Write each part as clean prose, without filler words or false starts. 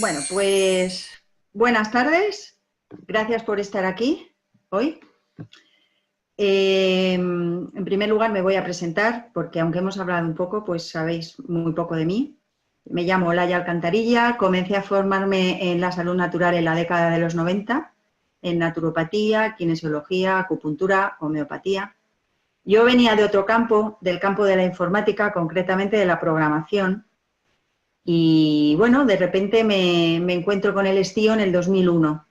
Bueno, pues buenas tardes. Gracias por estar aquí hoy. En primer lugar me voy a presentar porque aunque hemos hablado un poco, pues sabéis muy poco de mí. Me llamo Olaya Alcantarilla, comencé a formarme en la salud natural en la década de los 90, en naturopatía, kinesiología, acupuntura, homeopatía. Yo venía de otro campo, del campo de la informática, concretamente de la programación. Y bueno, de repente me encuentro con el estío en el 2001,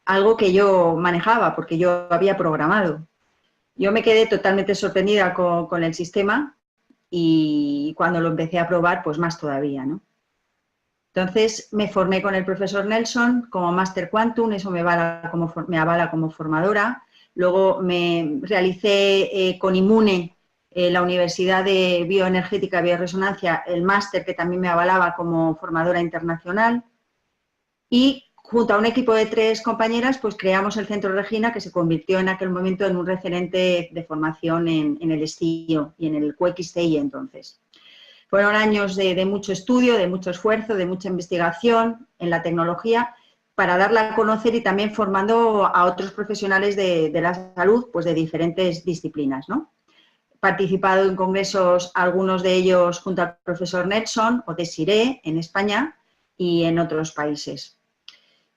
algo que yo manejaba porque yo había programado. Yo me quedé totalmente sorprendida con el sistema y cuando lo empecé a probar, pues más todavía, ¿no? Entonces me formé con el profesor Nelson como Master Quantum, eso me avala como formadora. Luego me realicé con Inmune, la Universidad de Bioenergética y Bioresonancia, el máster que también me avalaba como formadora internacional. Y junto a un equipo de 3 compañeras, pues creamos el Centro Regina, que se convirtió en aquel momento en un referente de formación en el estío y en el QXTI entonces. Fueron años de mucho estudio, de mucho esfuerzo, de mucha investigación en la tecnología para darla a conocer y también formando a otros profesionales de la salud, pues de diferentes disciplinas, ¿no? He participado en congresos, algunos de ellos junto al profesor Nelson o Desiré en España y en otros países.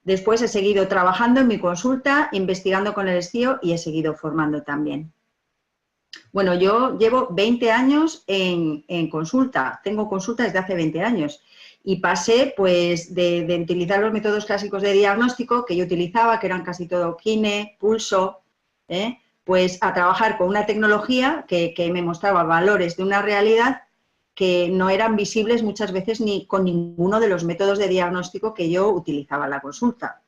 Después he seguido trabajando en mi consulta, investigando con el estío y he seguido formando también. Bueno, yo llevo 20 años en consulta, tengo consulta desde hace 20 años y pasé pues de utilizar los métodos clásicos de diagnóstico que yo utilizaba, que eran casi todo kine, pulso, pues a trabajar con una tecnología que me mostraba valores de una realidad que no eran visibles muchas veces ni con ninguno de los métodos de diagnóstico que yo utilizaba en la consulta.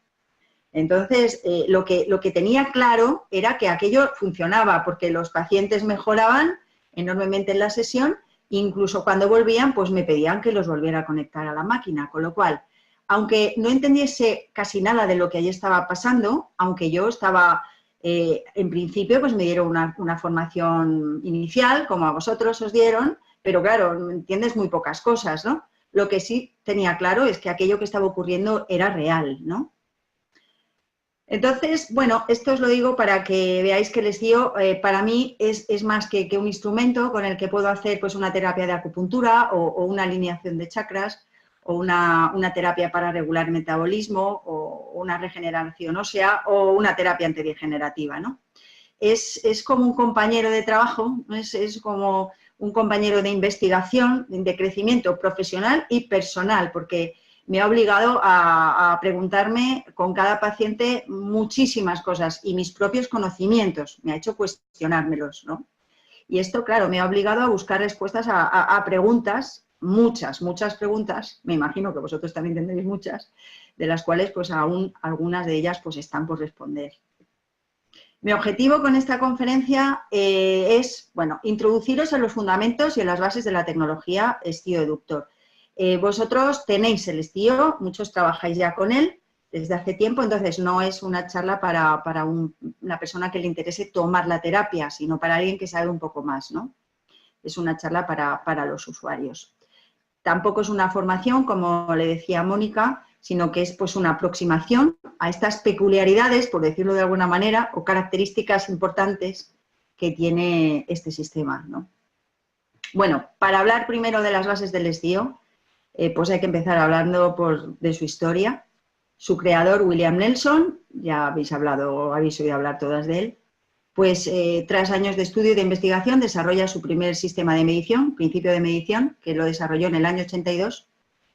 Entonces, lo que tenía claro era que aquello funcionaba porque los pacientes mejoraban enormemente en la sesión, incluso cuando volvían, pues me pedían que los volviera a conectar a la máquina, con lo cual, aunque no entendiese casi nada de lo que allí estaba pasando, aunque yo estaba, en principio, pues me dieron una formación inicial, como a vosotros os dieron, pero claro, entiendes muy pocas cosas, ¿no? Lo que sí tenía claro es que aquello que estaba ocurriendo era real, ¿no? Entonces, bueno, esto os lo digo para que veáis que el estío para mí es más que un instrumento con el que puedo hacer pues, una terapia de acupuntura o una alineación de chakras o una terapia para regular metabolismo o una regeneración ósea o una terapia antidegenerativa, ¿no? Es como un compañero de trabajo, es como un compañero de investigación, de crecimiento profesional y personal, porque me ha obligado a preguntarme con cada paciente muchísimas cosas y mis propios conocimientos, me ha hecho cuestionármelos, ¿no? Y esto, claro, me ha obligado a buscar respuestas a preguntas, muchas preguntas, me imagino que vosotros también tendréis muchas, de las cuales pues aún algunas de ellas pues están por responder. Mi objetivo con esta conferencia es, bueno, introduciros en los fundamentos y en las bases de la tecnología estío-eductor. Vosotros tenéis el estío, muchos trabajáis ya con él desde hace tiempo, entonces no es una charla para una persona que le interese tomar la terapia, sino para alguien que sabe un poco más, ¿no? Es una charla para los usuarios. Tampoco es una formación, como le decía Mónica, sino que es pues una aproximación a estas peculiaridades, por decirlo de alguna manera, o características importantes que tiene este sistema, ¿no? Bueno, para hablar primero de las bases del estío, pues hay que empezar hablando de su historia. Su creador, William Nelson, ya habéis oído hablar todas de él, pues tras años de estudio y de investigación desarrolla su primer sistema de medición, principio de medición, que lo desarrolló en el año 82.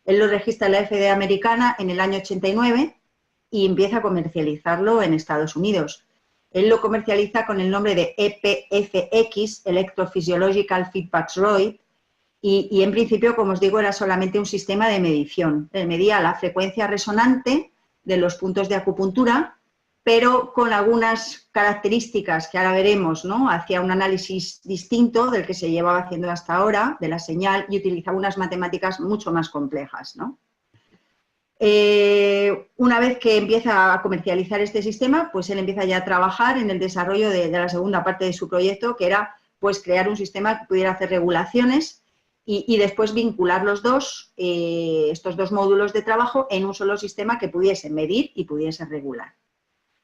Él lo registra en la FDA americana en el año 89 y empieza a comercializarlo en Estados Unidos. Él lo comercializa con el nombre de EPFX, Electrophysiological Feedback Rod, y en principio, como os digo, era solamente un sistema de medición. Él medía la frecuencia resonante de los puntos de acupuntura, pero con algunas características que ahora veremos, ¿no? Hacía un análisis distinto del que se llevaba haciendo hasta ahora, de la señal, y utilizaba unas matemáticas mucho más complejas, ¿no? Una vez que empieza a comercializar este sistema, pues él empieza ya a trabajar en el desarrollo de la segunda parte de su proyecto, que era pues crear un sistema que pudiera hacer regulaciones y después vincular los dos, estos dos módulos de trabajo en un solo sistema que pudiese medir y pudiese regular.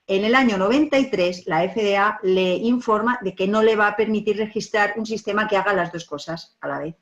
En el año 93, la FDA le informa de que no le va a permitir registrar un sistema que haga las dos cosas a la vez.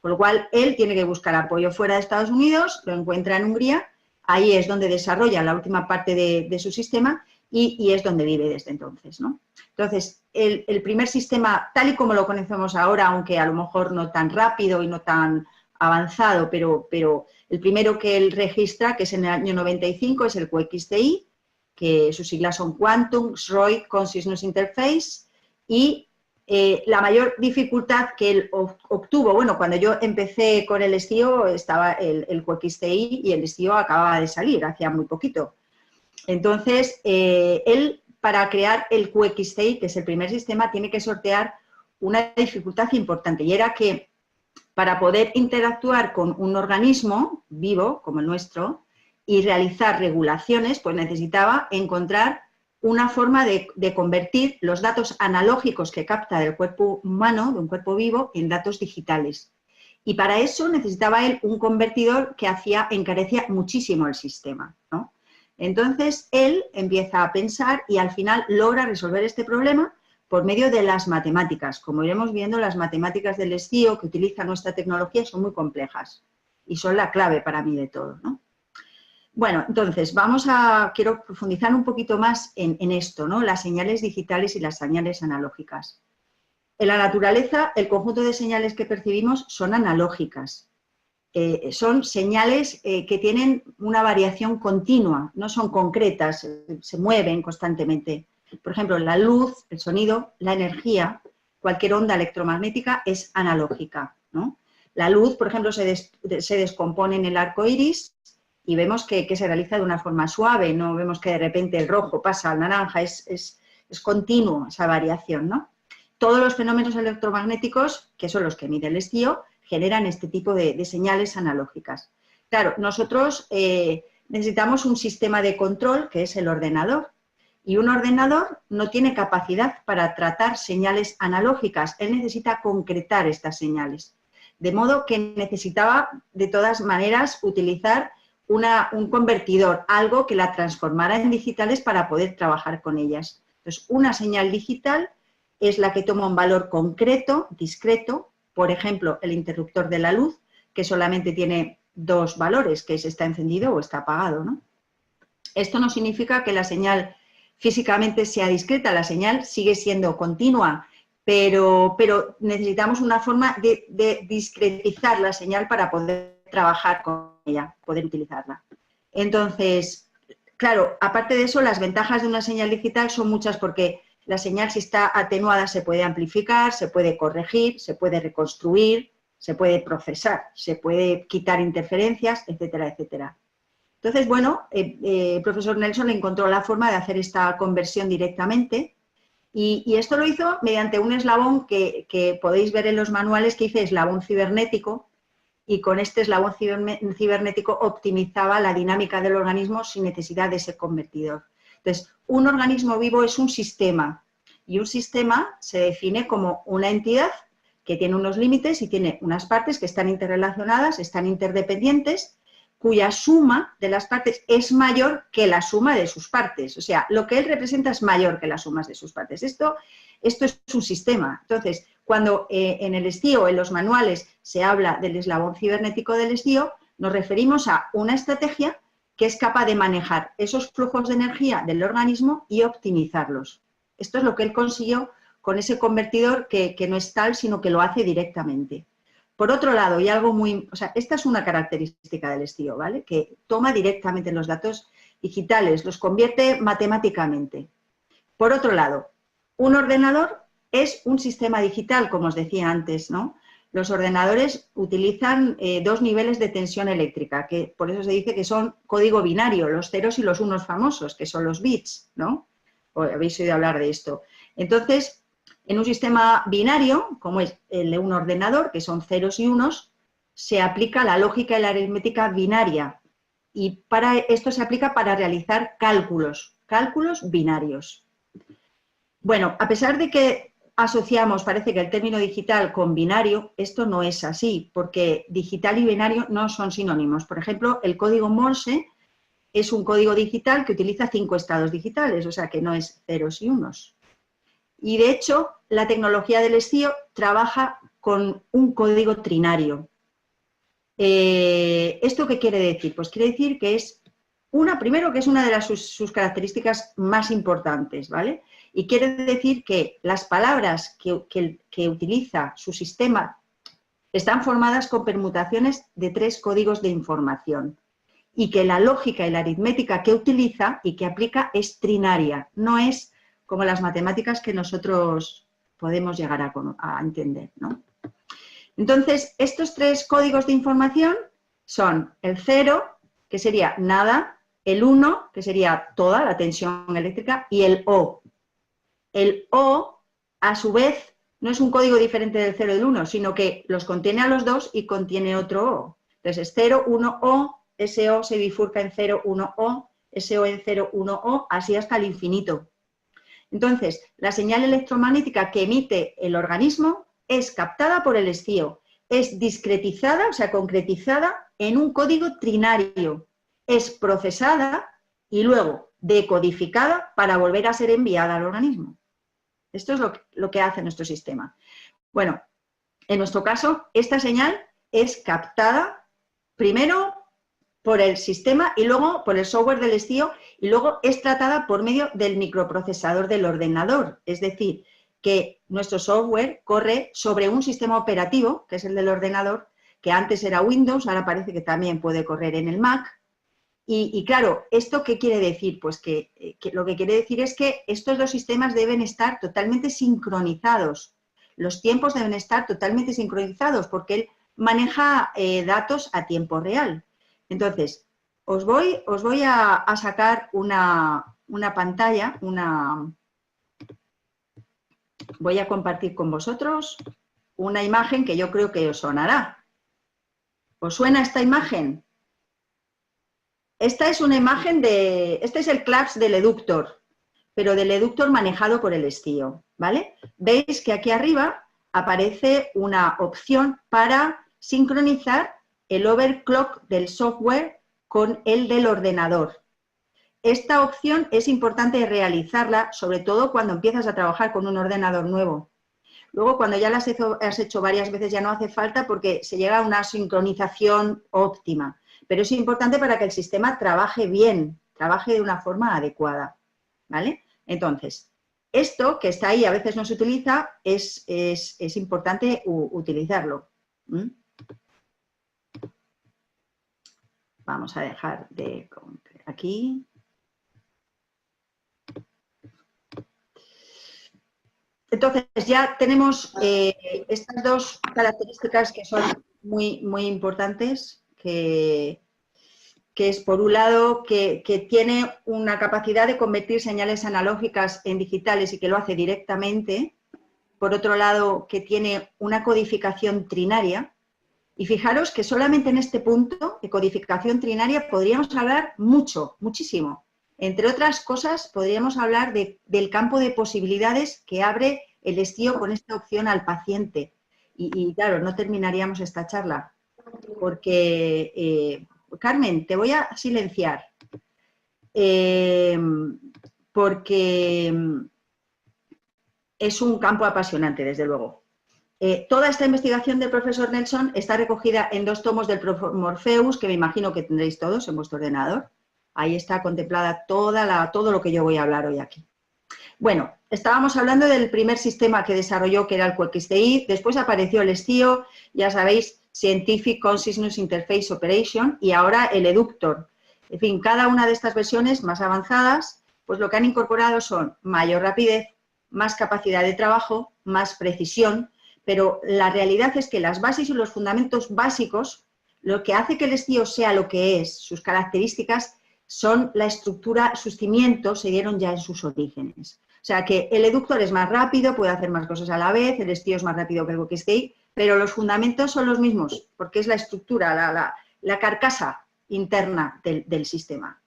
Con lo cual, él tiene que buscar apoyo fuera de Estados Unidos, lo encuentra en Hungría, ahí es donde desarrolla la última parte de su sistema y es donde vive desde entonces, ¿no? Entonces, el primer sistema, tal y como lo conocemos ahora, aunque a lo mejor no tan rápido y no tan avanzado, pero el primero que él registra, que es en el año 95, es el QXTI, que sus siglas son Quantum Xroid Consciousness Interface, y la mayor dificultad que él obtuvo, bueno, cuando yo empecé con el STIO estaba el QXTI y el STIO acababa de salir, hacía muy poquito. Entonces, él para crear el QXTI, que es el primer sistema, tiene que sortear una dificultad importante, y era que para poder interactuar con un organismo vivo, como el nuestro, y realizar regulaciones, pues necesitaba encontrar una forma de convertir los datos analógicos que capta del cuerpo humano, de un cuerpo vivo, en datos digitales. Y para eso necesitaba él un convertidor que encarecía muchísimo el sistema, ¿no? Entonces, él empieza a pensar y al final logra resolver este problema por medio de las matemáticas. Como iremos viendo, las matemáticas del STIO que utiliza nuestra tecnología son muy complejas y son la clave para mí de todo, ¿no? Bueno, entonces, quiero profundizar un poquito más en esto, ¿no? Las señales digitales y las señales analógicas. En la naturaleza, el conjunto de señales que percibimos son analógicas. Son señales que tienen una variación continua, no son concretas, se mueven constantemente. Por ejemplo, la luz, el sonido, la energía, cualquier onda electromagnética es analógica, ¿no? La luz, por ejemplo, se descompone en el arco iris y vemos que se realiza de una forma suave, no vemos que de repente el rojo pasa al naranja, es continuo esa variación, ¿no? Todos los fenómenos electromagnéticos, que son los que mide el STIO, generan este tipo de señales analógicas. Claro, nosotros necesitamos un sistema de control, que es el ordenador, y un ordenador no tiene capacidad para tratar señales analógicas, él necesita concretar estas señales. De modo que necesitaba, de todas maneras, utilizar un convertidor, algo que la transformara en digitales para poder trabajar con ellas. Entonces, una señal digital es la que toma un valor concreto, discreto, por ejemplo, el interruptor de la luz, que solamente tiene dos valores, que es está encendido o está apagado, ¿no? Esto no significa que la señal físicamente sea discreta, la señal sigue siendo continua, pero necesitamos una forma de discretizar la señal para poder trabajar con ella, poder utilizarla. Entonces, claro, aparte de eso, las ventajas de una señal digital son muchas porque la señal, si está atenuada, se puede amplificar, se puede corregir, se puede reconstruir, se puede procesar, se puede quitar interferencias, etcétera, etcétera. Entonces, bueno, el profesor Nelson encontró la forma de hacer esta conversión directamente y esto lo hizo mediante un eslabón que podéis ver en los manuales, que dice eslabón cibernético, y con este eslabón cibernético optimizaba la dinámica del organismo sin necesidad de ese convertidor. Entonces, un organismo vivo es un sistema y un sistema se define como una entidad que tiene unos límites y tiene unas partes que están interrelacionadas, están interdependientes, cuya suma de las partes es mayor que la suma de sus partes. O sea, lo que él representa es mayor que las sumas de sus partes. Esto es un sistema. Entonces, cuando en el STIO, en los manuales, se habla del eslabón cibernético del STIO, nos referimos a una estrategia que es capaz de manejar esos flujos de energía del organismo y optimizarlos. Esto es lo que él consiguió con ese convertidor que no es tal, sino que lo hace directamente. Por otro lado, y algo muy... O sea, esta es una característica del STIO, ¿vale? Que toma directamente los datos digitales, los convierte matemáticamente. Por otro lado, un ordenador es un sistema digital, como os decía antes, ¿no? Los ordenadores utilizan dos niveles de tensión eléctrica, que por eso se dice que son código binario, los ceros y los unos famosos, que son los bits, ¿no? O habéis oído hablar de esto. Entonces, en un sistema binario, como es el de un ordenador, que son ceros y unos, se aplica la lógica y la aritmética binaria. Y para esto se aplica para realizar cálculos binarios. Bueno, a pesar de que asociamos, parece que el término digital con binario, esto no es así, porque digital y binario no son sinónimos. Por ejemplo, el código Morse es un código digital que utiliza 5 estados digitales, o sea que no es ceros y unos. Y de hecho, la tecnología del estío trabaja con un código trinario. ¿Esto qué quiere decir? Pues quiere decir que es primero que es una de sus características más importantes, ¿vale? Y quiere decir que las palabras que utiliza su sistema están formadas con permutaciones de 3 códigos de información y que la lógica y la aritmética que utiliza y que aplica es trinaria, no es como las matemáticas que nosotros podemos llegar a entender, ¿no? Entonces, estos 3 códigos de información son el 0, que sería nada, el 1, que sería toda la tensión eléctrica, y el O. El O, a su vez, no es un código diferente del 0 y del 1, sino que los contiene a los dos y contiene otro O. Entonces, es 0, 1, O, ese O se bifurca en 0, 1, O, ese O en 0, 1, O, así hasta el infinito. Entonces, la señal electromagnética que emite el organismo es captada por el estío, es discretizada, o sea, concretizada en un código trinario, es procesada y luego decodificada para volver a ser enviada al organismo. Esto es lo que hace nuestro sistema. Bueno, en nuestro caso, esta señal es captada primero por el sistema y luego por el software del estío y luego es tratada por medio del microprocesador del ordenador. Es decir, que nuestro software corre sobre un sistema operativo, que es el del ordenador, que antes era Windows, ahora parece que también puede correr en el Mac. Y claro, ¿esto qué quiere decir? Pues que lo que quiere decir es que estos dos sistemas deben estar totalmente sincronizados. Los tiempos deben estar totalmente sincronizados porque él maneja datos a tiempo real. Entonces, os voy a sacar una pantalla, voy a compartir con vosotros una imagen que yo creo que os sonará. ¿Os suena esta imagen? Esta es una imagen este es el CLAPS del eductor, pero del eductor manejado por el estío, ¿vale? Veis que aquí arriba aparece una opción para sincronizar el overclock del software con el del ordenador. Esta opción es importante realizarla, sobre todo cuando empiezas a trabajar con un ordenador nuevo. Luego, cuando ya las has hecho varias veces, ya no hace falta porque se llega a una sincronización óptima. Pero es importante para que el sistema trabaje bien, trabaje de una forma adecuada, ¿vale? Entonces, esto que está ahí a veces no se utiliza, es importante utilizarlo. Vamos a dejar de aquí. Entonces, ya tenemos estas dos características que son muy, muy importantes, que es, por un lado, que tiene una capacidad de convertir señales analógicas en digitales y que lo hace directamente. Por otro lado, que tiene una codificación trinaria. Y fijaros que solamente en este punto de codificación trinaria podríamos hablar muchísimo. Entre otras cosas, podríamos hablar del campo de posibilidades que abre el estío con esta opción al paciente. Y claro, no terminaríamos esta charla, porque, Carmen, te voy a silenciar, porque es un campo apasionante, desde luego. Toda esta investigación del profesor Nelson está recogida en 2 tomos del Morpheus, que me imagino que tendréis todos en vuestro ordenador. Ahí está contemplada todo lo que yo voy a hablar hoy aquí. Bueno, estábamos hablando del primer sistema que desarrolló, que era el QXDI, después apareció el estío, ya sabéis, Scientific Consciousness Interface Operation, y ahora el eductor. En fin, cada una de estas versiones más avanzadas, pues lo que han incorporado son mayor rapidez, más capacidad de trabajo, más precisión, pero la realidad es que las bases y los fundamentos básicos, lo que hace que el estío sea lo que es, sus características, son la estructura, sus cimientos se dieron ya en sus orígenes. O sea que el eductor es más rápido, puede hacer más cosas a la vez, el estío es más rápido que el QXDI, pero los fundamentos son los mismos, porque es la estructura, la carcasa interna del sistema.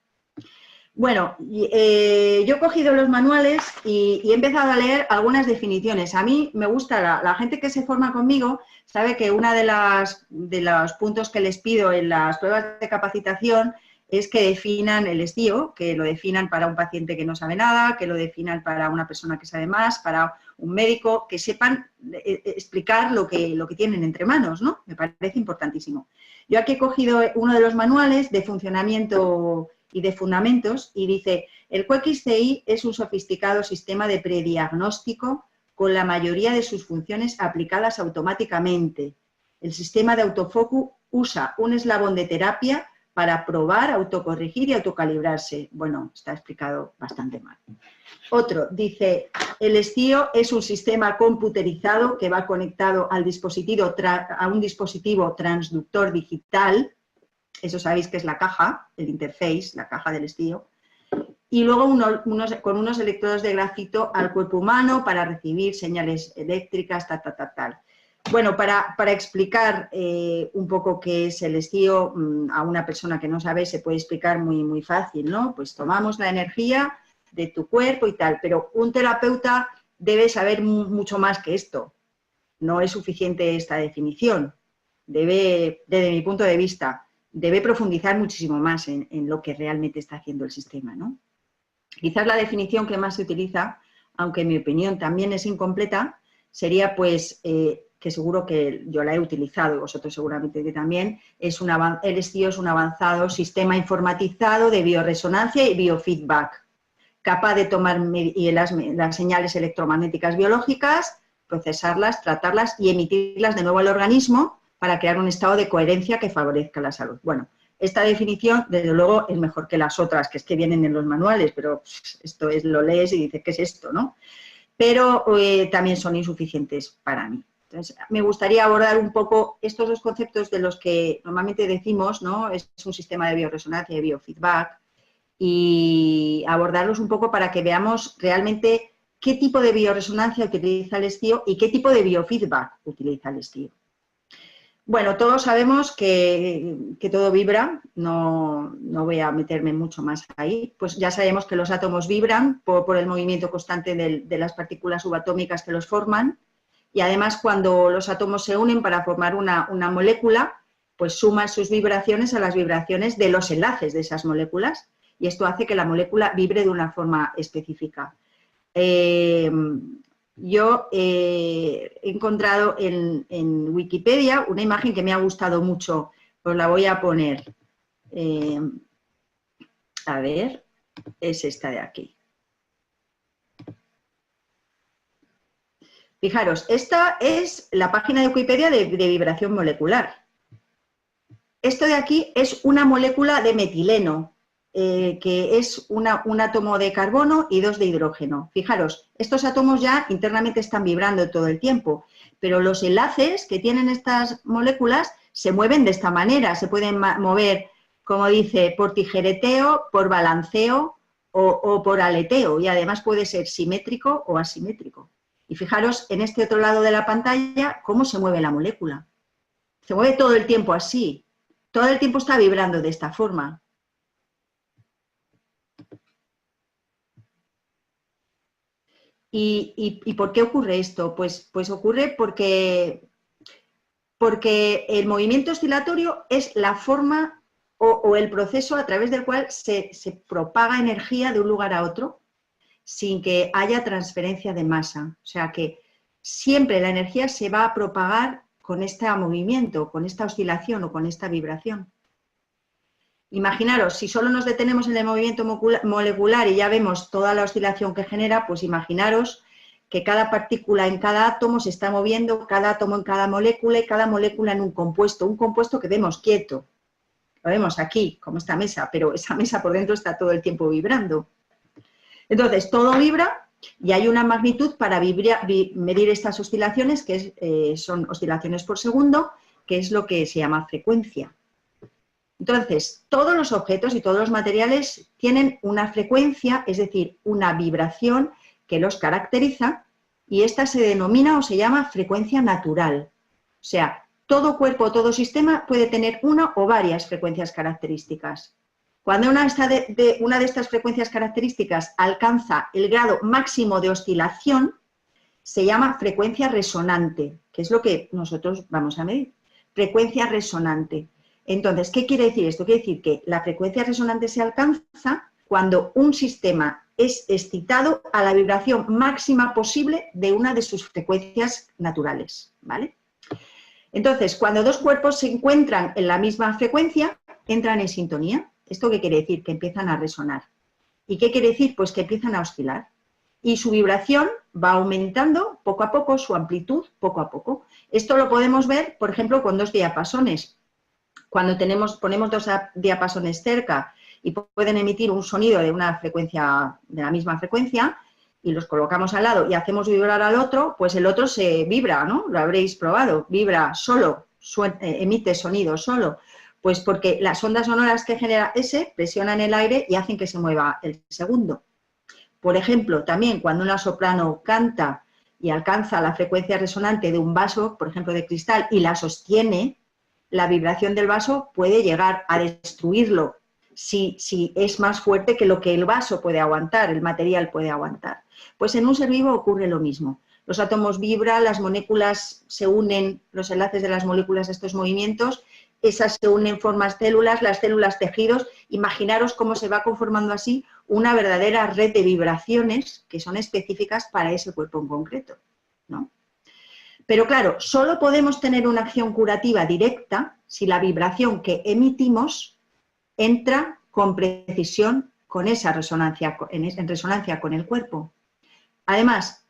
Bueno, yo he cogido los manuales y he empezado a leer algunas definiciones. A mí me gusta, la gente que se forma conmigo sabe que una de los puntos que les pido en las pruebas de capacitación es que definan el estío, que lo definan para un paciente que no sabe nada, que lo definan para una persona que sabe más, para un médico, que sepan explicar lo que tienen entre manos, ¿no? Me parece importantísimo. Yo aquí he cogido uno de los manuales de funcionamiento y de fundamentos, y dice, el QXCI es un sofisticado sistema de prediagnóstico con la mayoría de sus funciones aplicadas automáticamente. El sistema de autofocus usa un eslabón de terapia para probar, autocorregir y autocalibrarse. Bueno, está explicado bastante mal. Otro dice, el estío es un sistema computerizado que va conectado al dispositivo, a un dispositivo transductor digital. Eso sabéis que es la caja, el interface, la caja del estío. Y luego con unos electrodos de grafito al cuerpo humano para recibir señales eléctricas, tal. Bueno, para explicar un poco qué es el estío, a una persona que no sabe se puede explicar muy fácil, ¿no? Pues tomamos la energía de tu cuerpo y tal, pero un terapeuta debe saber mucho más que esto. No es suficiente esta definición. Debe, desde mi punto de vista, debe profundizar muchísimo más en lo que realmente está haciendo el sistema, ¿no? Quizás la definición que más se utiliza, aunque en mi opinión también es incompleta, sería pues, que seguro que yo la he utilizado y vosotros seguramente que también, el estío es un avanzado sistema informatizado de bioresonancia y biofeedback, capaz de tomar las señales electromagnéticas biológicas, procesarlas, tratarlas y emitirlas de nuevo al organismo para crear un estado de coherencia que favorezca la salud. Bueno, esta definición, desde luego, es mejor que las otras, que es que vienen en los manuales, pero esto es, lo lees y dices, ¿qué es esto?, ¿no? Pero también son insuficientes para mí. Entonces, me gustaría abordar un poco estos dos conceptos de los que normalmente decimos, ¿no? Es un sistema de bioresonancia y biofeedback, y abordarlos un poco para que veamos realmente qué tipo de bioresonancia utiliza el estío y qué tipo de biofeedback utiliza el estío. Bueno, todos sabemos que todo vibra, no voy a meterme mucho más ahí, pues ya sabemos que los átomos vibran por el movimiento constante de las partículas subatómicas que los forman, y además cuando los átomos se unen para formar una molécula, pues suman sus vibraciones a las vibraciones de los enlaces de esas moléculas, y esto hace que la molécula vibre de una forma específica. Yo he encontrado en Wikipedia una imagen que me ha gustado mucho, os la voy a poner. A ver, es esta de aquí. Fijaros, esta es la página de Wikipedia de vibración molecular. Esto de aquí es una molécula de metileno, que es un átomo de carbono y 2 de hidrógeno. Fijaros, estos átomos ya internamente están vibrando todo el tiempo, pero los enlaces que tienen estas moléculas se mueven de esta manera, se pueden mover, como dice, por tijereteo, por balanceo o por aleteo, y además puede ser simétrico o asimétrico. Y fijaros en este otro lado de la pantalla cómo se mueve la molécula. Se mueve todo el tiempo así, todo el tiempo está vibrando de esta forma. ¿Y por qué ocurre esto? Pues ocurre porque el movimiento oscilatorio es la forma o el proceso a través del cual se propaga energía de un lugar a otro sin que haya transferencia de masa. O sea que siempre la energía se va a propagar con este movimiento, con esta oscilación o con esta vibración. Imaginaros, si solo nos detenemos en el movimiento molecular y ya vemos toda la oscilación que genera, pues imaginaros que cada partícula en cada átomo se está moviendo, cada átomo en cada molécula y cada molécula en un compuesto que vemos quieto. Lo vemos aquí, como esta mesa, pero esa mesa por dentro está todo el tiempo vibrando. Entonces, todo vibra y hay una magnitud para medir estas oscilaciones, que son oscilaciones por segundo, que es lo que se llama frecuencia. Entonces, todos los objetos y todos los materiales tienen una frecuencia, es decir, una vibración que los caracteriza, y esta se denomina o se llama frecuencia natural. O sea, todo cuerpo o todo sistema puede tener una o varias frecuencias características. Cuando una de estas frecuencias características alcanza el grado máximo de oscilación, se llama frecuencia resonante, que es lo que nosotros vamos a medir. Frecuencia resonante. Entonces, ¿qué quiere decir esto? Quiere decir que la frecuencia resonante se alcanza cuando un sistema es excitado a la vibración máxima posible de una de sus frecuencias naturales, ¿vale? Entonces, cuando dos cuerpos se encuentran en la misma frecuencia, entran en sintonía. ¿Esto qué quiere decir? Que empiezan a resonar. ¿Y qué quiere decir? Pues que empiezan a oscilar. Y su vibración va aumentando poco a poco, su amplitud poco a poco. Esto lo podemos ver, por ejemplo, con dos diapasones. Cuando ponemos dos diapasones cerca y pueden emitir un sonido de una frecuencia, de la misma frecuencia, y los colocamos al lado y hacemos vibrar al otro, pues el otro se vibra, ¿no? Lo habréis probado, vibra solo, emite sonido solo. Pues porque las ondas sonoras que genera ese presionan el aire y hacen que se mueva el segundo. Por ejemplo, también cuando una soprano canta y alcanza la frecuencia resonante de un vaso, por ejemplo de cristal, y la sostiene, la vibración del vaso puede llegar a destruirlo si es más fuerte que lo que el vaso puede aguantar, el material puede aguantar. Pues en un ser vivo ocurre lo mismo. Los átomos vibran, las moléculas se unen, los enlaces de las moléculas a estos movimientos, esas se unen, forman células, las células tejidos. Imaginaros cómo se va conformando así una verdadera red de vibraciones que son específicas para ese cuerpo en concreto, ¿no? Pero claro, solo podemos tener una acción curativa directa si la vibración que emitimos entra con precisión con esa resonancia, en resonancia con el cuerpo. Además,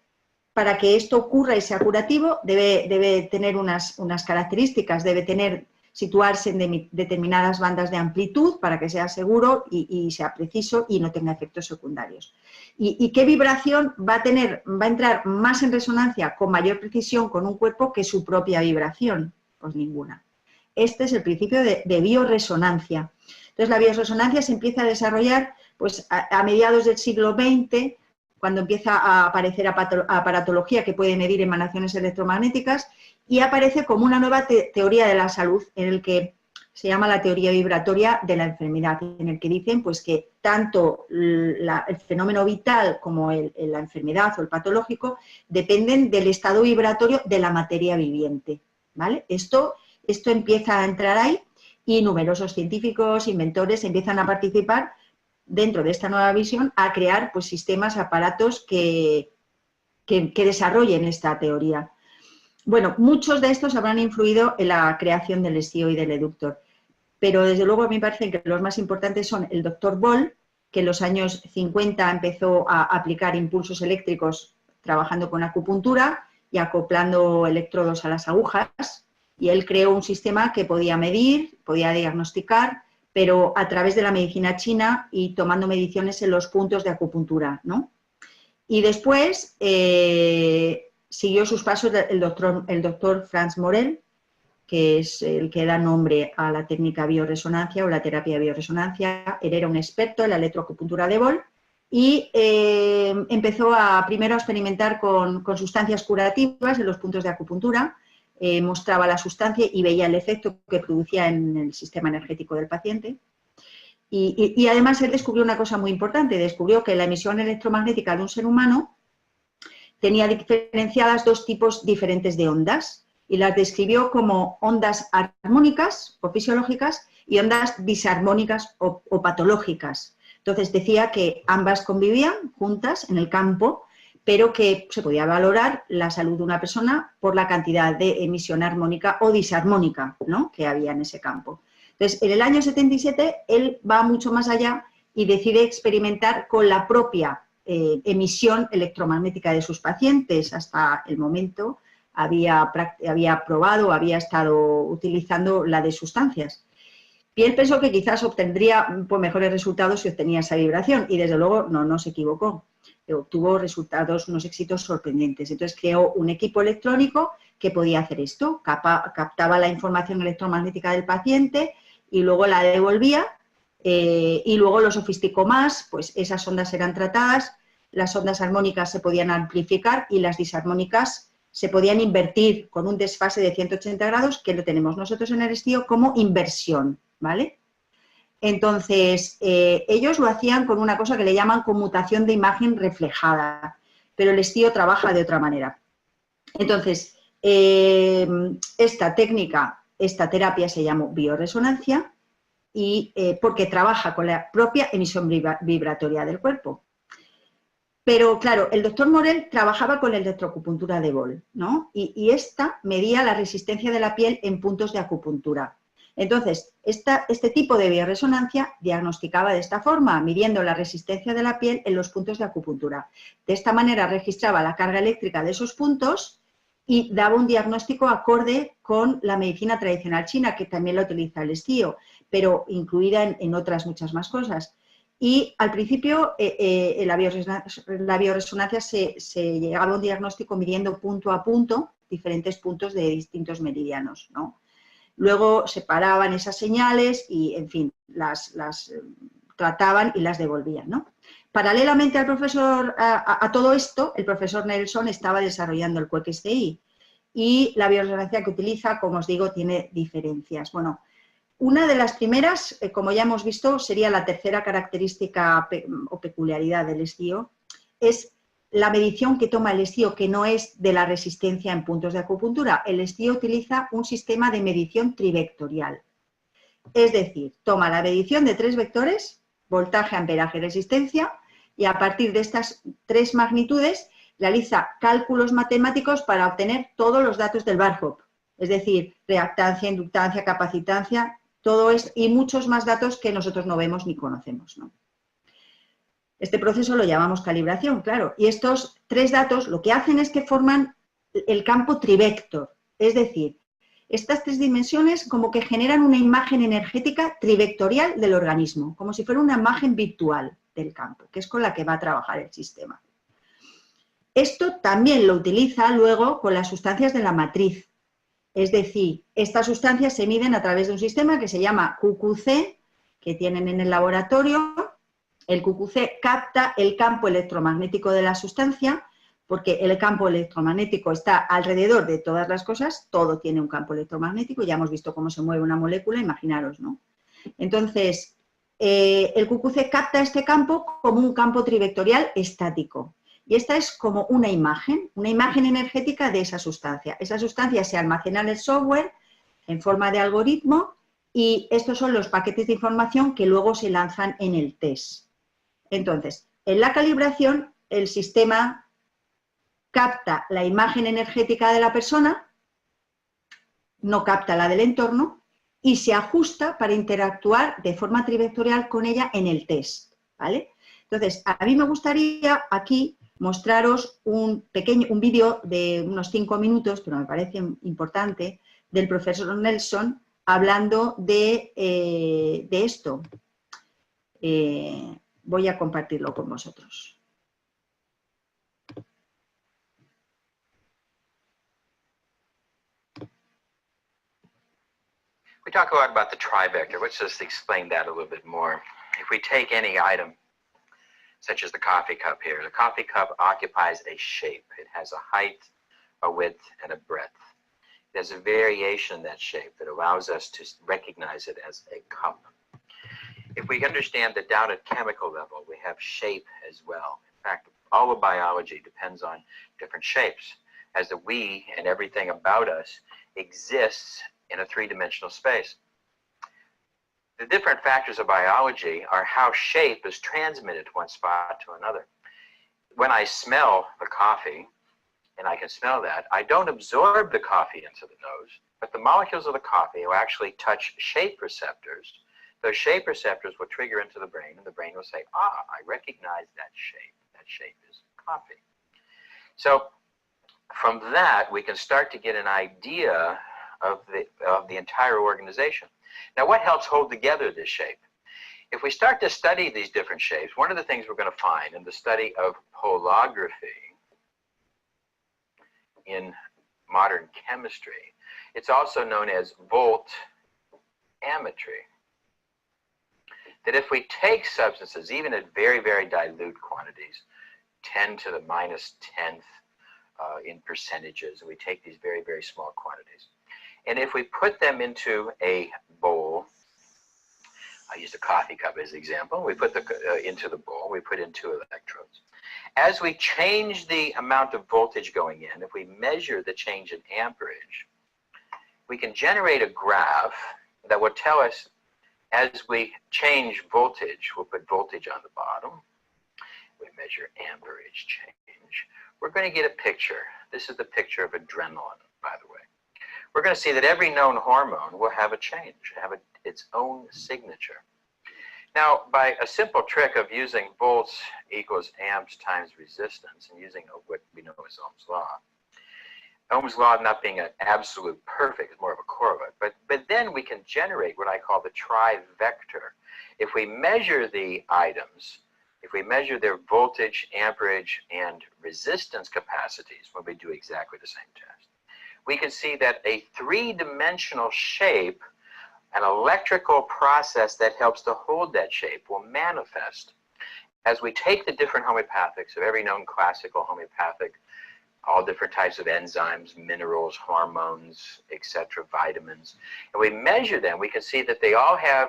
para que esto ocurra y sea curativo, debe tener unas características, debe situarse en determinadas bandas de amplitud para que sea seguro y sea preciso y no tenga efectos secundarios. ¿Y qué vibración va a entrar más en resonancia con mayor precisión con un cuerpo que su propia vibración? Pues ninguna. Este es el principio de bioresonancia. Entonces la bioresonancia se empieza a desarrollar pues, a mediados del siglo XX, cuando empieza a aparecer aparatología que puede medir emanaciones electromagnéticas, y aparece como una nueva teoría de la salud, en el que se llama la teoría vibratoria de la enfermedad, en el que dicen pues, que tanto el fenómeno vital como la enfermedad o el patológico dependen del estado vibratorio de la materia viviente, ¿vale? Esto empieza a entrar ahí y numerosos científicos, inventores empiezan a participar dentro de esta nueva visión a crear pues, sistemas, aparatos que desarrollen esta teoría. Bueno, muchos de estos habrán influido en la creación del STIO y del eductor, pero desde luego a mí me parece que los más importantes son el doctor Boll, que en los años 50 empezó a aplicar impulsos eléctricos trabajando con acupuntura y acoplando electrodos a las agujas, y él creó un sistema que podía medir, podía diagnosticar, pero a través de la medicina china y tomando mediciones en los puntos de acupuntura, ¿no? Y después siguió sus pasos el doctor Franz Morel, que es el que da nombre a la técnica bioresonancia o la terapia de bioresonancia. Él era un experto en la electroacupuntura de Boll y empezó primero a experimentar con sustancias curativas en los puntos de acupuntura. Mostraba la sustancia y veía el efecto que producía en el sistema energético del paciente. Y además él descubrió una cosa muy importante, descubrió que la emisión electromagnética de un ser humano tenía diferenciadas dos tipos diferentes de ondas y las describió como ondas armónicas o fisiológicas y ondas disarmónicas o patológicas. Entonces decía que ambas convivían juntas en el campo, pero que se podía valorar la salud de una persona por la cantidad de emisión armónica o disarmónica, ¿no?, que había en ese campo. Entonces, en el año 77, él va mucho más allá y decide experimentar con la propia emisión electromagnética de sus pacientes. Hasta el momento había probado, había estado utilizando la de sustancias. Y él pensó que quizás obtendría pues, mejores resultados si obtenía esa vibración y desde luego no se equivocó. Obtuvo resultados, unos éxitos sorprendentes. Entonces creó un equipo electrónico que podía hacer esto, captaba la información electromagnética del paciente y luego la devolvía y luego lo sofisticó más, pues esas ondas eran tratadas, las ondas armónicas se podían amplificar y las disarmónicas se podían invertir con un desfase de 180 grados, que lo tenemos nosotros en el STIO como inversión, ¿vale? Entonces, ellos lo hacían con una cosa que le llaman conmutación de imagen reflejada, pero el estío trabaja de otra manera. Entonces, esta técnica, esta terapia se llama bioresonancia y porque trabaja con la propia emisión vibratoria del cuerpo. Pero claro, el doctor Morel trabajaba con la electroacupuntura de Boll, ¿no? Y esta medía la resistencia de la piel en puntos de acupuntura. Entonces, este tipo de bioresonancia diagnosticaba de esta forma, midiendo la resistencia de la piel en los puntos de acupuntura. De esta manera registraba la carga eléctrica de esos puntos y daba un diagnóstico acorde con la medicina tradicional china, que también la utiliza el estío, pero incluida en otras muchas más cosas. Y al principio la bioresonancia se llegaba a un diagnóstico midiendo punto a punto diferentes puntos de distintos meridianos, ¿no? Luego separaban esas señales y, en fin, las trataban y las devolvían, ¿no? Paralelamente al profesor, a todo esto, el profesor Nelson estaba desarrollando el QXCI y la bioresonancia que utiliza, como os digo, tiene diferencias. Bueno, una de las primeras, como ya hemos visto, sería la tercera característica o peculiaridad del estío, es la medición que toma el estío, que no es de la resistencia en puntos de acupuntura. El estío utiliza un sistema de medición trivectorial. Es decir, toma la medición de 3 vectores, voltaje, amperaje y resistencia, y a partir de estas 3 magnitudes realiza cálculos matemáticos para obtener todos los datos del Bar-Hop, es decir, reactancia, inductancia, capacitancia, todo esto y muchos más datos que nosotros no vemos ni conocemos, ¿no? Este proceso lo llamamos calibración, claro, y estos 3 datos lo que hacen es que forman el campo trivector, es decir, estas 3 dimensiones como que generan una imagen energética trivectorial del organismo, como si fuera una imagen virtual del campo, que es con la que va a trabajar el sistema. Esto también lo utiliza luego con las sustancias de la matriz, es decir, estas sustancias se miden a través de un sistema que se llama QQC, que tienen en el laboratorio. El QQC capta el campo electromagnético de la sustancia, porque el campo electromagnético está alrededor de todas las cosas, todo tiene un campo electromagnético, ya hemos visto cómo se mueve una molécula, imaginaros, ¿no? Entonces, el QQC capta este campo como un campo trivectorial estático. Y esta es como una imagen energética de esa sustancia. Esa sustancia se almacena en el software en forma de algoritmo y estos son los paquetes de información que luego se lanzan en el test. Entonces, en la calibración, el sistema capta la imagen energética de la persona, no capta la del entorno y se ajusta para interactuar de forma trivectorial con ella en el test, ¿vale? Entonces, a mí me gustaría aquí mostraros un vídeo de unos 5 minutos, pero me parece importante, del profesor Nelson hablando de esto. Voy a compartirlo con vosotros. We talk a lot about the trivector. Let's just explain that a little bit more. If we take any item, such as the coffee cup here, the coffee cup occupies a shape. It has a height, a width, and a breadth. There's a variation in that shape that allows us to recognize it as a cup. If we understand that down at chemical level, we have shape as well. In fact, all of biology depends on different shapes, as the we and everything about us exists in a three-dimensional space. The different factors of biology are how shape is transmitted one spot to another. When I smell the coffee, and I can smell that, I don't absorb the coffee into the nose, but the molecules of the coffee will actually touch shape receptors. Those shape receptors will trigger into the brain, and the brain will say, ah, I recognize that shape. That shape is coffee. So from that, we can start to get an idea of the entire organization. Now, what helps hold together this shape? If we start to study these different shapes, one of the things we're going to find in the study of polography in modern chemistry, it's also known as voltammetry, that if we take substances, even at very, very dilute quantities, 10 to the minus 10th in percentages, and we take these very, very small quantities, and if we put them into a bowl I used a coffee cup as an example. We put into the bowl, we put in 2 electrodes. As we change the amount of voltage going in, if we measure the change in amperage, we can generate a graph that will tell us as we change voltage, we'll put voltage on the bottom. We measure amperage change. We're going to get a picture. This is the picture of adrenaline, by the way. We're going to see that every known hormone will have a change, have its own signature. Now, by a simple trick of using volts equals amps times resistance and using what we know as Ohm's law, Ohm's law not being an absolute perfect, it's more of a correlate, but then we can generate what I call the trivector. If we measure the items, if we measure their voltage, amperage, and resistance capacities when we do exactly the same test, we can see that a 3-dimensional shape, an electrical process that helps to hold that shape, will manifest as we take the different homeopathics of every known classical homeopathic, all different types of enzymes, minerals, hormones, etc., vitamins, and we measure them. We can see that they all have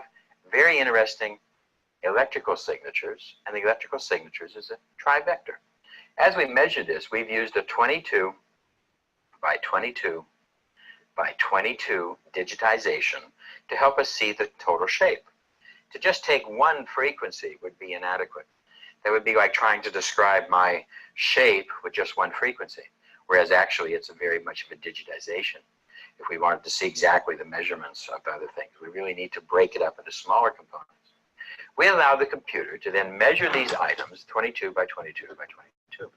very interesting electrical signatures, and the electrical signatures is a trivector. As we measure this, we've used a 22 by 22 by 22 digitization to help us see the total shape. To just take one frequency would be inadequate. That would be like trying to describe my shape with just one frequency, whereas actually it's very much of a digitization. If we wanted to see exactly the measurements of other things, we really need to break it up into smaller components. We allow the computer to then measure these items, 22 by 22 by 22.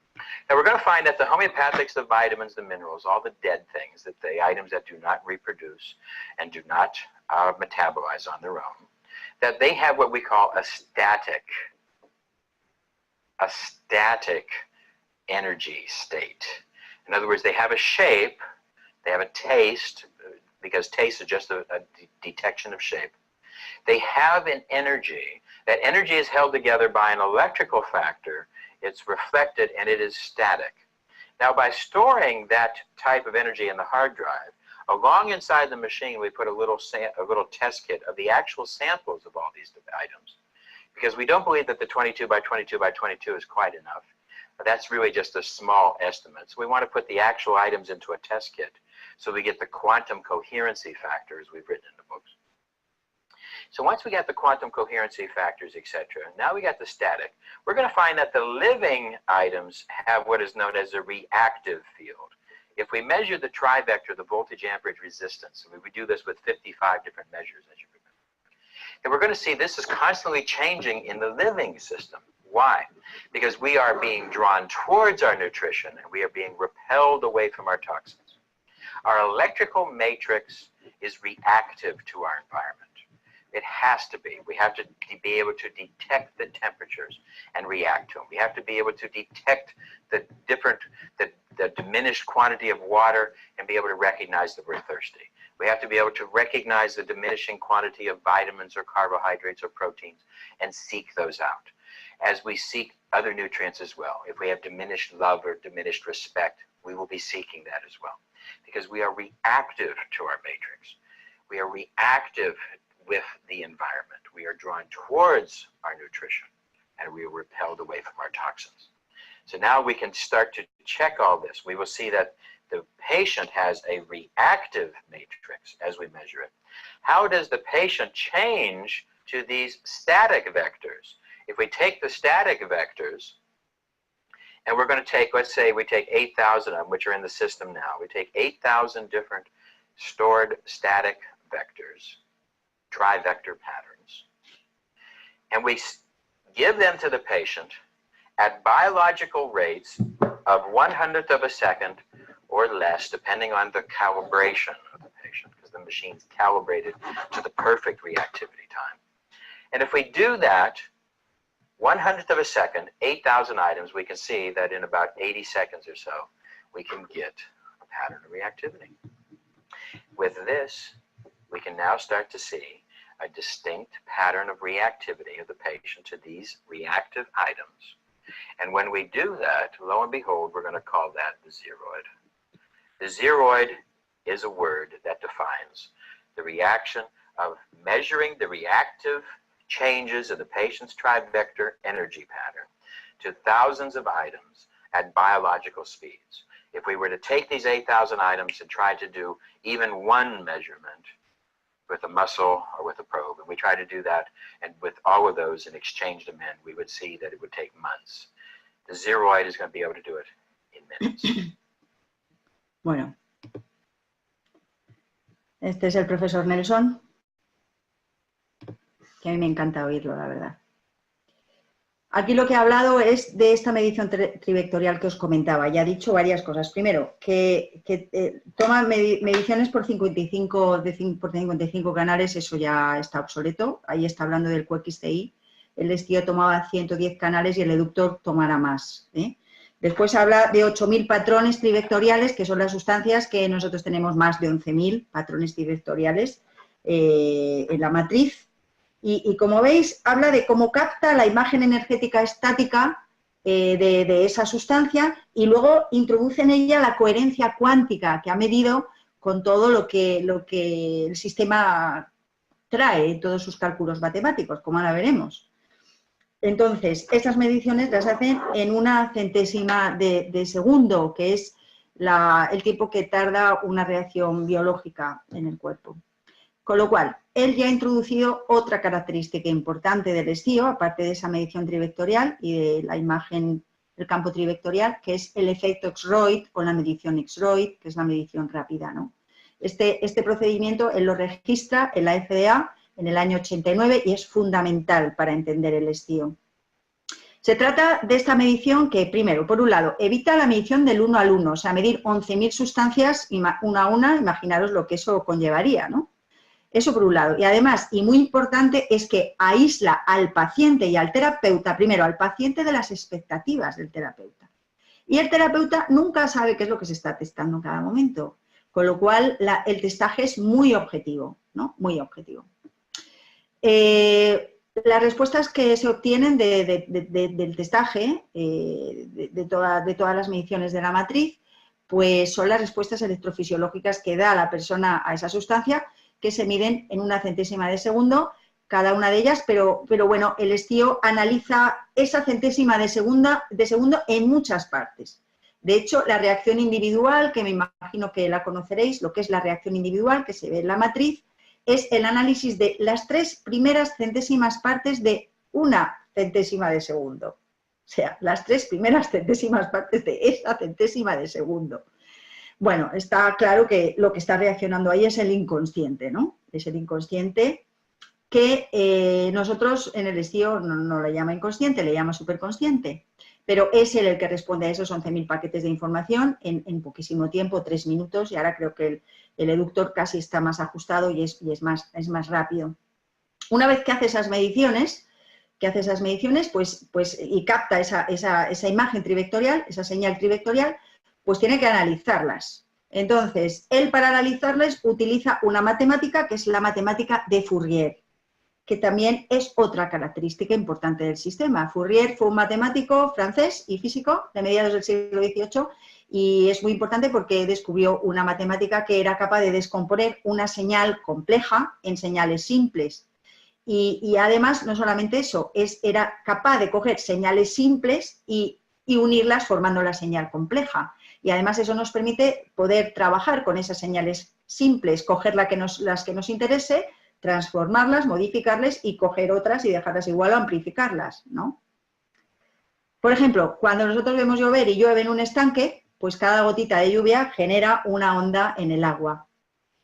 Now we're going to find that the homeopathics, the vitamins, the minerals, all the dead things, that the items that do not reproduce and do not metabolize on their own, that they have what we call a static energy state. In other words, they have a shape, they have a taste, because taste is just a detection of shape. They have an energy. That energy is held together by an electrical factor. It's reflected and it is static. Now, by storing that type of energy in the hard drive, along inside the machine, we put a little test kit of the actual samples of all these items, because we don't believe that the 22 by 22 by 22 is quite enough. But that's really just a small estimate. So we want to put the actual items into a test kit so we get the quantum coherency factors we've written in the books. So once we got the quantum coherency factors, etc., now we got the static, we're going to find that the living items have what is known as a reactive field. If we measure the trivector, the voltage, amperage, resistance, and we do this with 55 different measures, as you remember, then we're going to see this is constantly changing in the living system. Why? Because we are being drawn towards our nutrition and we are being repelled away from our toxins. Our electrical matrix is reactive to our environment. It has to be. We have to be able to detect the temperatures and react to them. We have to be able to detect the diminished quantity of water and be able to recognize that we're thirsty. We have to be able to recognize the diminishing quantity of vitamins or carbohydrates or proteins and seek those out. As we seek other nutrients as well, if we have diminished love or diminished respect, we will be seeking that as well, because we are reactive to our matrix. We are reactive with the environment. We are drawn towards our nutrition and we are repelled away from our toxins. So now we can start to check all this. We will see that the patient has a reactive matrix as we measure it. How does the patient change to these static vectors? If we take the static vectors, and we're going to take, let's say we take 8,000 of them, which are in the system now. We take 8,000 different stored static vectors, trivector patterns, and we give them to the patient at biological rates of 1/100th of a second or less, depending on the calibration of the patient, because the machine's calibrated to the perfect reactivity time. And if we do that 1/100th of a second, 8,000 items, we can see that in about 80 seconds or so, we can get a pattern of reactivity. With this, we can now start to see a distinct pattern of reactivity of the patient to these reactive items. And when we do that, lo and behold, we're going to call that the zeroid. The zeroid is a word that defines the reaction of measuring the reactive changes of the patient's trivector energy pattern to thousands of items at biological speeds. If we were to take these 8,000 items and try to do even one measurement with a muscle or with a probe, and we try to do that and with all of those and exchange them in, we would see that it would take months. The Zeroid is going to be able to do it in minutes. Bueno, este es el profesor Nelson, que a mí me encanta oírlo, la verdad. Aquí lo que ha hablado es de esta medición trivectorial que os comentaba. Ya ha dicho varias cosas. Primero, que toma mediciones por 55 canales, eso ya está obsoleto. Ahí está hablando del QXTI. El Estío tomaba 110 canales y el Eductor tomará más, ¿eh? Después habla de 8.000 patrones trivectoriales, que son las sustancias que nosotros tenemos más de 11.000 patrones trivectoriales en la matriz. Y como veis, habla de cómo capta la imagen energética estática de esa sustancia y luego introduce en ella la coherencia cuántica que ha medido con todo lo que el sistema trae en todos sus cálculos matemáticos, como ahora veremos. Entonces, estas mediciones las hacen en una centésima de segundo, que es el tiempo que tarda una reacción biológica en el cuerpo. Con lo cual, él ya ha introducido otra característica importante del estío, aparte de esa medición trivectorial y de la imagen del campo trivectorial, que es el efecto X-Royd o la medición X-Royd, que es la medición rápida, ¿no? Este procedimiento él lo registra en la FDA en el año 89 y es fundamental para entender el estío. Se trata de esta medición que, primero, por un lado, evita la medición del 1 al 1, o sea, medir 11.000 sustancias una a una, imaginaros lo que eso conllevaría, ¿no? Eso por un lado. Y además, y muy importante, es que aísla al paciente y al terapeuta, primero al paciente de las expectativas del terapeuta. Y el terapeuta nunca sabe qué es lo que se está testando en cada momento, con lo cual el testaje es muy objetivo, ¿no? Muy objetivo. Las respuestas que se obtienen del testaje, de todas las mediciones de la matriz, pues son las respuestas electrofisiológicas que da la persona a esa sustancia, que se miden en una centésima de segundo, cada una de ellas, pero bueno, el estío analiza esa centésima de segundo en muchas partes. De hecho, la reacción individual, que me imagino que la conoceréis, lo que es la reacción individual, que se ve en la matriz, es el análisis de las 3 primeras centésimas partes de una centésima de segundo. O sea, las 3 primeras centésimas partes de esa centésima de segundo. Bueno, está claro que lo que está reaccionando ahí es el inconsciente, ¿no? Es el inconsciente que nosotros en el estío no le llama inconsciente, le llama superconsciente, pero es él el que responde a esos 11.000 paquetes de información en poquísimo tiempo, 3 minutos, y ahora creo que el Eductor casi está más ajustado y es más rápido. Una vez que hace esas mediciones, pues, y capta esa imagen trivectorial, esa señal trivectorial, pues tiene que analizarlas. Entonces, él para analizarlas utiliza una matemática que es la matemática de Fourier, que también es otra característica importante del sistema. Fourier fue un matemático francés y físico de mediados del siglo XVIII y es muy importante porque descubrió una matemática que era capaz de descomponer una señal compleja en señales simples. Y además, no solamente eso, era capaz de coger señales simples y unirlas formando la señal compleja. Y además eso nos permite poder trabajar con esas señales simples, coger las que nos interese, transformarlas, modificarlas y coger otras y dejarlas igual o amplificarlas, ¿no? Por ejemplo, cuando nosotros vemos llover y llueve en un estanque, pues cada gotita de lluvia genera una onda en el agua.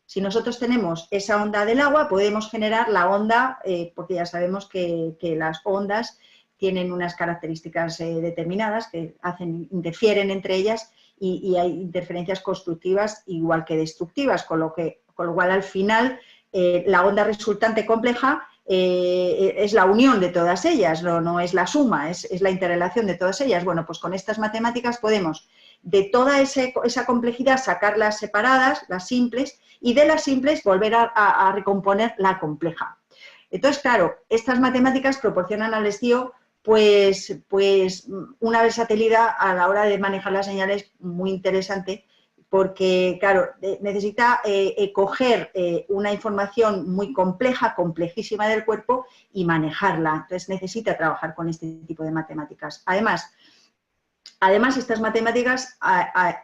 Si nosotros tenemos esa onda del agua, podemos generar la onda, porque ya sabemos que las ondas tienen unas características determinadas que interfieren entre ellas y hay interferencias constructivas igual que destructivas, con lo cual al final la onda resultante compleja es la unión de todas ellas, no es la suma, es la interrelación de todas ellas. Bueno, pues con estas matemáticas podemos de toda esa complejidad sacar las separadas, las simples, y de las simples volver a recomponer la compleja. Entonces, claro, estas matemáticas proporcionan al estío pues una versatilidad a la hora de manejar las señales muy interesante, porque, claro, necesita coger una información muy compleja, complejísima del cuerpo y manejarla. Entonces, necesita trabajar con este tipo de matemáticas. Además, estas matemáticas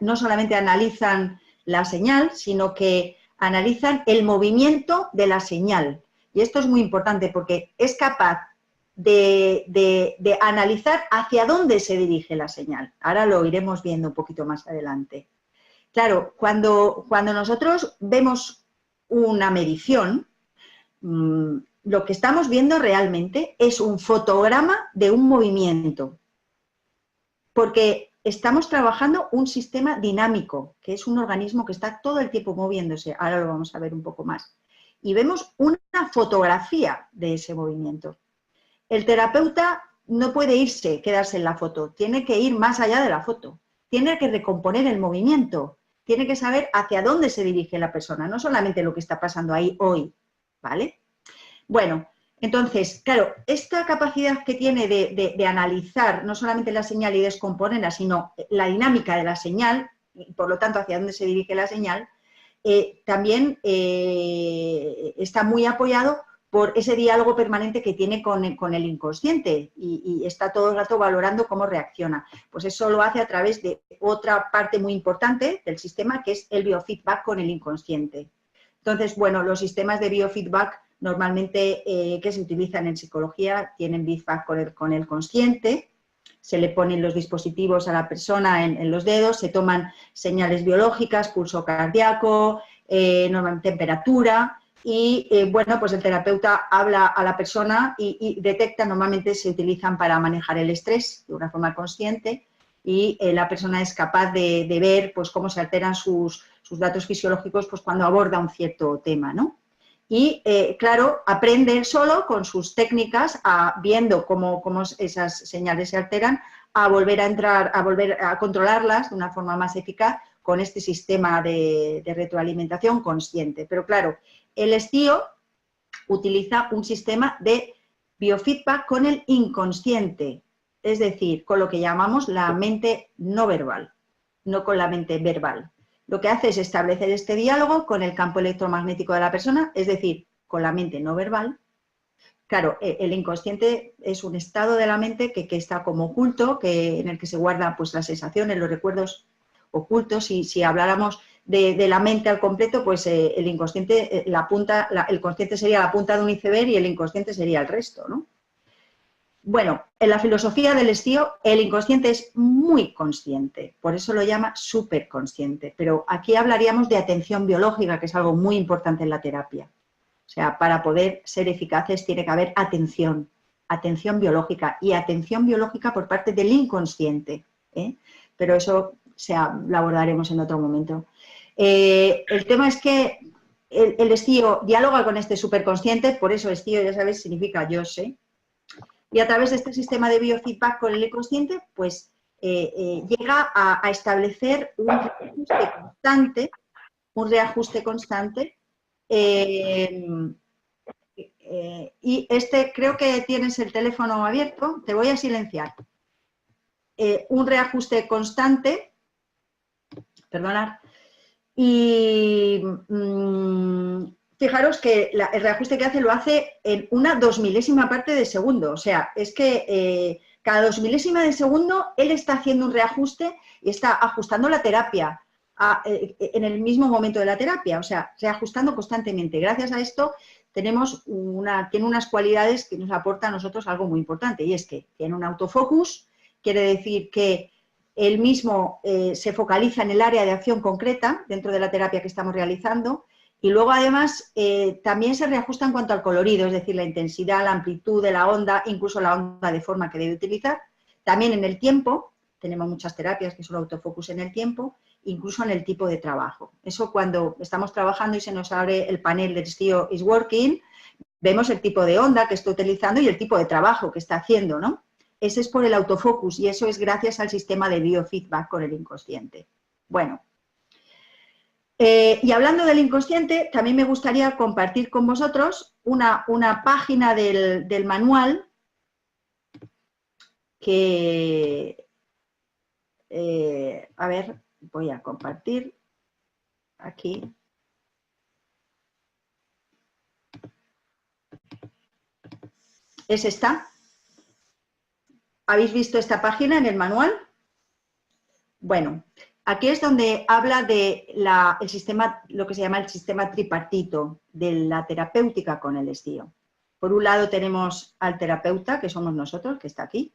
no solamente analizan la señal, sino que analizan el movimiento de la señal. Y esto es muy importante porque es capaz de analizar hacia dónde se dirige la señal. Ahora lo iremos viendo un poquito más adelante. Claro, cuando nosotros vemos una medición, lo que estamos viendo realmente es un fotograma de un movimiento, porque estamos trabajando un sistema dinámico, que es un organismo que está todo el tiempo moviéndose, ahora lo vamos a ver un poco más, y vemos una fotografía de ese movimiento. El terapeuta no puede quedarse en la foto, tiene que ir más allá de la foto, tiene que recomponer el movimiento, tiene que saber hacia dónde se dirige la persona, no solamente lo que está pasando ahí hoy, ¿vale? Bueno, entonces, claro, esta capacidad que tiene de analizar no solamente la señal y descomponerla, sino la dinámica de la señal, y por lo tanto hacia dónde se dirige la señal, también está muy apoyado por ese diálogo permanente que tiene con el inconsciente y está todo el rato valorando cómo reacciona. Pues eso lo hace a través de otra parte muy importante del sistema, que es el biofeedback con el inconsciente. Entonces, bueno, los sistemas de biofeedback normalmente que se utilizan en psicología tienen feedback con el consciente, se le ponen los dispositivos a la persona en los dedos, se toman señales biológicas, pulso cardíaco, normalmente temperatura, y bueno, pues el terapeuta habla a la persona y detecta, normalmente se utilizan para manejar el estrés de una forma consciente, y la persona es capaz de ver pues cómo se alteran sus datos fisiológicos pues cuando aborda un cierto tema, ¿no? Y, claro, aprende él solo con sus técnicas, viendo cómo esas señales se alteran, a volver a controlarlas de una forma más eficaz con este sistema de retroalimentación consciente. Pero claro, el STIO utiliza un sistema de biofeedback con el inconsciente, es decir, con lo que llamamos la mente no verbal, no con la mente verbal. Lo que hace es establecer este diálogo con el campo electromagnético de la persona, es decir, con la mente no verbal. Claro, el inconsciente es un estado de la mente que está como oculto, en el que se guardan pues, las sensaciones, los recuerdos ocultos, y si habláramos de la mente al completo, pues el inconsciente, el consciente sería la punta de un iceberg y el inconsciente sería el resto, ¿no? Bueno, en la filosofía del STIO, el inconsciente es muy consciente, por eso lo llama superconsciente, pero aquí hablaríamos de atención biológica, que es algo muy importante en la terapia. O sea, para poder ser eficaces tiene que haber atención biológica, y atención biológica por parte del inconsciente, ¿eh? Pero eso lo abordaremos en otro momento. El tema es que el STIO dialoga con este superconsciente, por eso STIO, ya sabéis, significa yo sé. Y a través de este sistema de biofeedback con el inconsciente, pues llega a establecer un reajuste constante. Y creo que tienes el teléfono abierto, te voy a silenciar. Un reajuste constante, perdonad, y fijaros que el reajuste que hace lo hace en una 2.000ª parte de segundo. O sea, es que cada 2.000ª de segundo él está haciendo un reajuste y está ajustando la terapia en el mismo momento de la terapia. O sea, reajustando constantemente. Gracias a esto tiene unas cualidades que nos aporta a nosotros algo muy importante, y es que tiene un autofocus, quiere decir que él mismo se focaliza en el área de acción concreta dentro de la terapia que estamos realizando, y luego además también se reajusta en cuanto al colorido, es decir, la intensidad, la amplitud de la onda, incluso la onda de forma que debe utilizar. También en el tiempo, tenemos muchas terapias que son autofocus en el tiempo, incluso en el tipo de trabajo. Eso cuando estamos trabajando y se nos abre el panel del STIO is working, vemos el tipo de onda que está utilizando y el tipo de trabajo que está haciendo, ¿no? Ese es por el autofocus, y eso es gracias al sistema de biofeedback con el inconsciente. Bueno, y hablando del inconsciente, también me gustaría compartir con vosotros una página del manual que, a ver, voy a compartir aquí. ¿Es esta? ¿Habéis visto esta página en el manual? Bueno, aquí es donde habla de el sistema, lo que se llama el sistema tripartito de la terapéutica con el estío. Por un lado tenemos al terapeuta, que somos nosotros, que está aquí.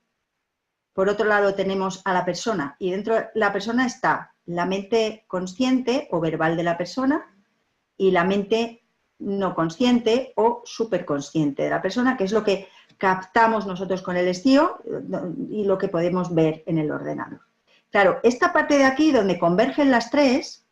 Por otro lado tenemos a la persona, y dentro de la persona está la mente consciente o verbal de la persona y la mente no consciente o superconsciente de la persona, que es lo que captamos nosotros con el estío y lo que podemos ver en el ordenador. Claro, esta parte de aquí donde convergen las tres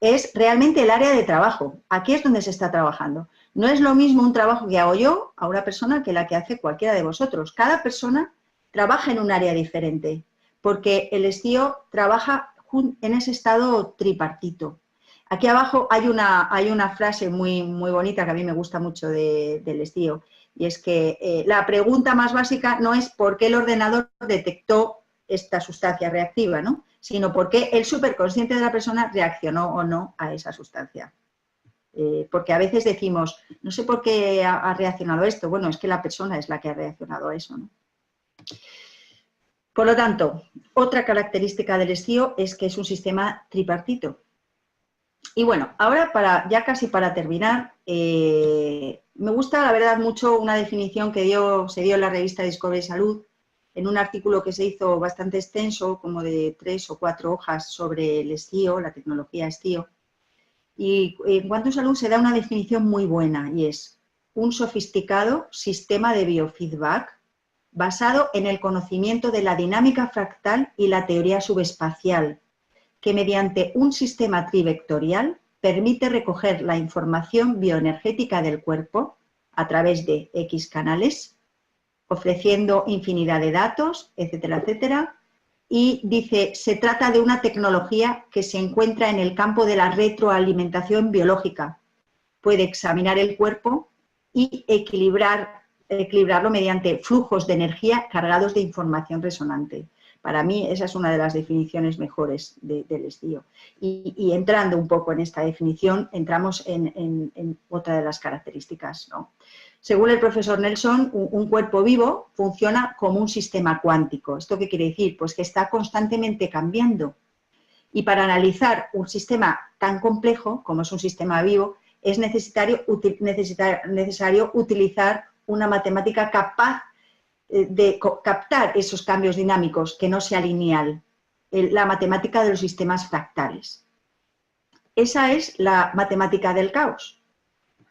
es realmente el área de trabajo. Aquí es donde se está trabajando. No es lo mismo un trabajo que hago yo a una persona que la que hace cualquiera de vosotros. Cada persona trabaja en un área diferente, porque el estío trabaja en ese estado tripartito. Aquí abajo hay una frase muy bonita que a mí me gusta mucho del estío, y es que la pregunta más básica no es por qué el ordenador detectó esta sustancia reactiva, ¿no?, sino por qué el superconsciente de la persona reaccionó o no a esa sustancia. Porque a veces decimos, no sé por qué ha reaccionado esto. Bueno, es que la persona es la que ha reaccionado a eso, ¿no? Por lo tanto, otra característica del estío es que es un sistema tripartito. Y bueno, ahora ya casi para terminar, me gusta la verdad mucho una definición que se dio en la revista Discovery Salud, en un artículo que se hizo bastante extenso, como de 3 o 4 hojas, sobre el estío, la tecnología estío. Y en cuanto a salud se da una definición muy buena, y es un sofisticado sistema de biofeedback basado en el conocimiento de la dinámica fractal y la teoría subespacial, que mediante un sistema trivectorial permite recoger la información bioenergética del cuerpo a través de X canales, ofreciendo infinidad de datos, etcétera, etcétera. Y dice, se trata de una tecnología que se encuentra en el campo de la retroalimentación biológica. Puede examinar el cuerpo y equilibrarlo mediante flujos de energía cargados de información resonante. Para mí esa es una de las definiciones mejores del estío. Y entrando un poco en esta definición, entramos en otra de las características, ¿no? Según el profesor Nelson, un cuerpo vivo funciona como un sistema cuántico. ¿Esto qué quiere decir? Pues que está constantemente cambiando. Y para analizar un sistema tan complejo como es un sistema vivo, es necesario utilizar una matemática capaz de captar esos cambios dinámicos, que no sea lineal, la matemática de los sistemas fractales. Esa es la matemática del caos.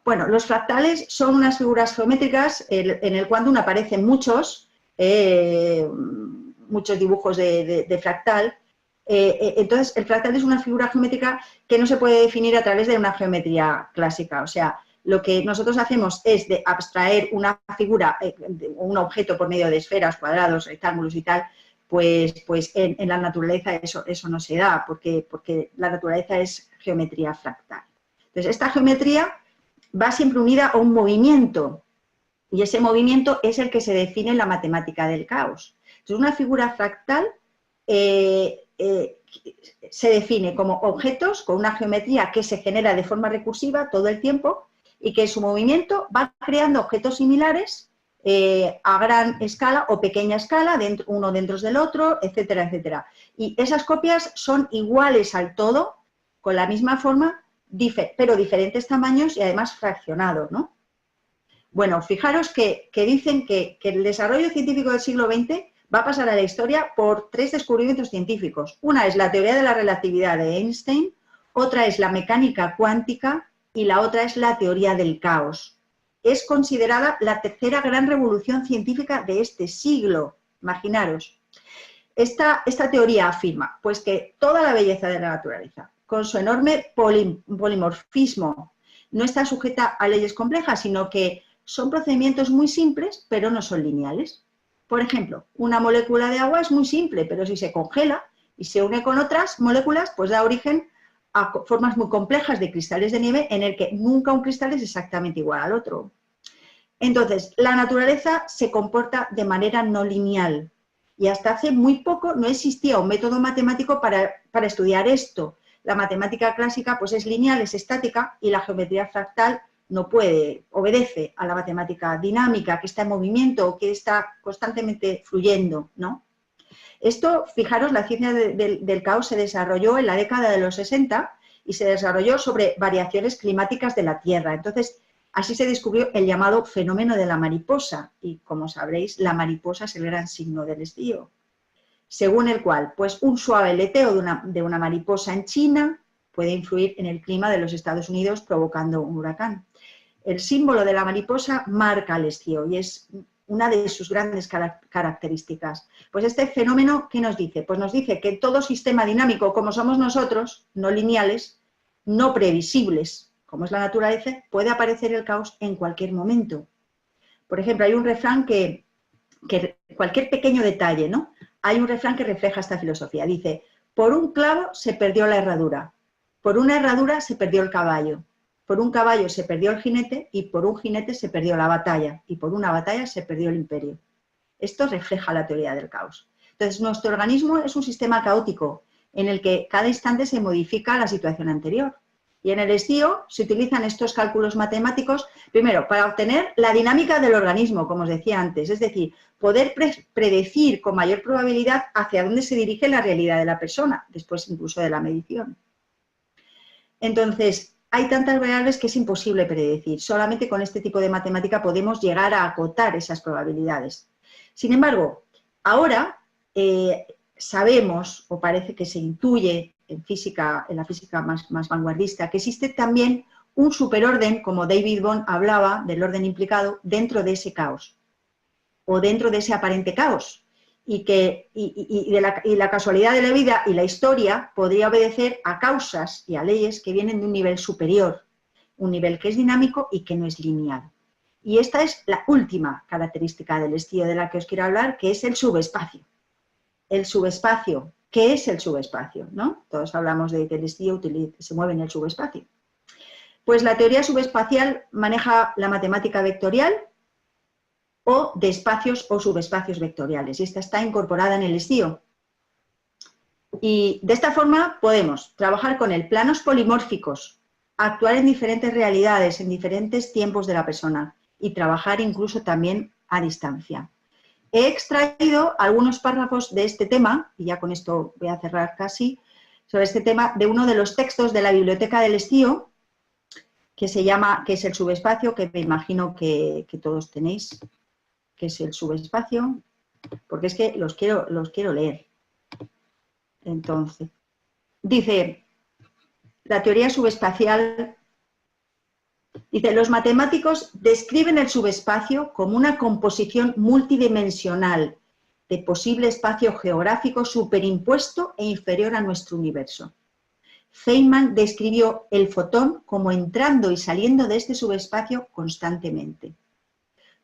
Bueno, los fractales son unas figuras geométricas en el Quantum aparecen muchos dibujos de fractal. Entonces, el fractal es una figura geométrica que no se puede definir a través de una geometría clásica. O sea, lo que nosotros hacemos es de abstraer una figura, un objeto por medio de esferas, cuadrados, rectángulos y tal, pues en la naturaleza eso no se da, porque la naturaleza es geometría fractal. Entonces, esta geometría va siempre unida a un movimiento, y ese movimiento es el que se define en la matemática del caos. Entonces, una figura fractal se define como objetos con una geometría que se genera de forma recursiva todo el tiempo y que en su movimiento va creando objetos similares a gran escala o pequeña escala, uno dentro del otro, etcétera, etcétera. Y esas copias son iguales al todo, con la misma forma, pero diferentes tamaños y además fraccionados, ¿no? Bueno, fijaros que dicen que el desarrollo científico del siglo XX va a pasar a la historia por 3 descubrimientos científicos. Una es la teoría de la relatividad de Einstein, otra es la mecánica cuántica y la otra es la teoría del caos. Es considerada la tercera gran revolución científica de este siglo, imaginaros. Esta teoría afirma pues, que toda la belleza de la naturaleza, con su enorme polimorfismo, no está sujeta a leyes complejas, sino que son procedimientos muy simples, pero no son lineales. Por ejemplo, una molécula de agua es muy simple, pero si se congela y se une con otras moléculas, pues da origen a formas muy complejas de cristales de nieve en el que nunca un cristal es exactamente igual al otro. Entonces, la naturaleza se comporta de manera no lineal y hasta hace muy poco no existía un método matemático para estudiar esto. La matemática clásica pues es lineal, es estática, y la geometría fractal no puede, obedece a la matemática dinámica, que está en movimiento, que está constantemente fluyendo, ¿no? Esto, fijaros, la ciencia del caos se desarrolló en la década de los 60 y se desarrolló sobre variaciones climáticas de la Tierra. Entonces, así se descubrió el llamado fenómeno de la mariposa, y como sabréis, la mariposa es el gran signo del estío, según el cual, pues, un suave aleteo de una mariposa en China puede influir en el clima de los Estados Unidos provocando un huracán. El símbolo de la mariposa marca el estío y es una de sus grandes características. Pues este fenómeno, ¿qué nos dice? Pues nos dice que todo sistema dinámico, como somos nosotros, no lineales, no previsibles, como es la naturaleza, puede aparecer el caos en cualquier momento. Por ejemplo, hay un refrán que cualquier pequeño detalle, ¿no? Hay un refrán que refleja esta filosofía. Dice, por un clavo se perdió la herradura, por una herradura se perdió el caballo, por un caballo se perdió el jinete y por un jinete se perdió la batalla y por una batalla se perdió el imperio. Esto refleja la teoría del caos. Entonces, nuestro organismo es un sistema caótico en el que cada instante se modifica la situación anterior. Y en el estío se utilizan estos cálculos matemáticos, primero, para obtener la dinámica del organismo, como os decía antes, es decir, poder predecir con mayor probabilidad hacia dónde se dirige la realidad de la persona, después incluso de la medición. Entonces, hay tantas variables que es imposible predecir. Solamente con este tipo de matemática podemos llegar a acotar esas probabilidades. Sin embargo, ahora sabemos, o parece que se intuye en la física más vanguardista, que existe también un superorden, como David Bohm hablaba del orden implicado, dentro de ese caos, o dentro de ese aparente caos. Y la casualidad de la vida y la historia podría obedecer a causas y a leyes que vienen de un nivel superior, un nivel que es dinámico y que no es lineal. Y esta es la última característica del estío de la que os quiero hablar, que es el subespacio. El subespacio, ¿qué es el subespacio? ¿No? Todos hablamos de que el estío se mueve en el subespacio. Pues la teoría subespacial maneja la matemática vectorial, o de espacios o subespacios vectoriales, y esta está incorporada en el estío. Y de esta forma podemos trabajar con él planos polimórficos, actuar en diferentes realidades, en diferentes tiempos de la persona, y trabajar incluso también a distancia. He extraído algunos párrafos de este tema, y ya con esto voy a cerrar casi, sobre este tema, de uno de los textos de la Biblioteca del Estío, que es el subespacio, que me imagino que todos tenéis, que es el subespacio, porque es que los quiero leer. Entonces, dice, la teoría subespacial, dice, los matemáticos describen el subespacio como una composición multidimensional de posible espacio geográfico superimpuesto e inferior a nuestro universo. Feynman describió el fotón como entrando y saliendo de este subespacio constantemente.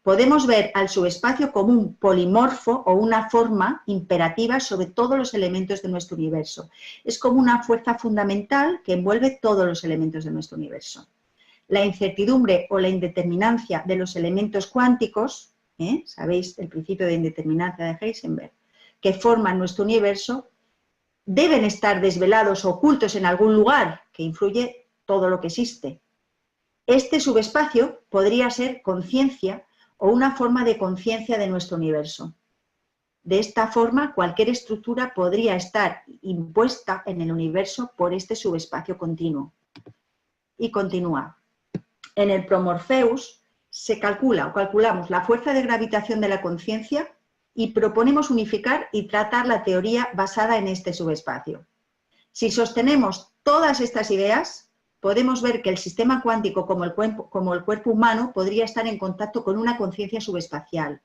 Podemos ver al subespacio como un polimorfo o una forma imperativa sobre todos los elementos de nuestro universo. Es como una fuerza fundamental que envuelve todos los elementos de nuestro universo. La incertidumbre o la indeterminancia de los elementos cuánticos, ¿sabéis el principio de indeterminancia de Heisenberg?, que forman nuestro universo, deben estar desvelados o ocultos en algún lugar que influye todo lo que existe. Este subespacio podría ser conciencia o una forma de conciencia de nuestro universo. De esta forma, cualquier estructura podría estar impuesta en el universo por este subespacio continuo. Y continúa. En el Promorpheus se calculamos la fuerza de gravitación de la conciencia y proponemos unificar y tratar la teoría basada en este subespacio. Si sostenemos todas estas ideas, podemos ver que el sistema cuántico como el cuerpo humano podría estar en contacto con una conciencia subespacial.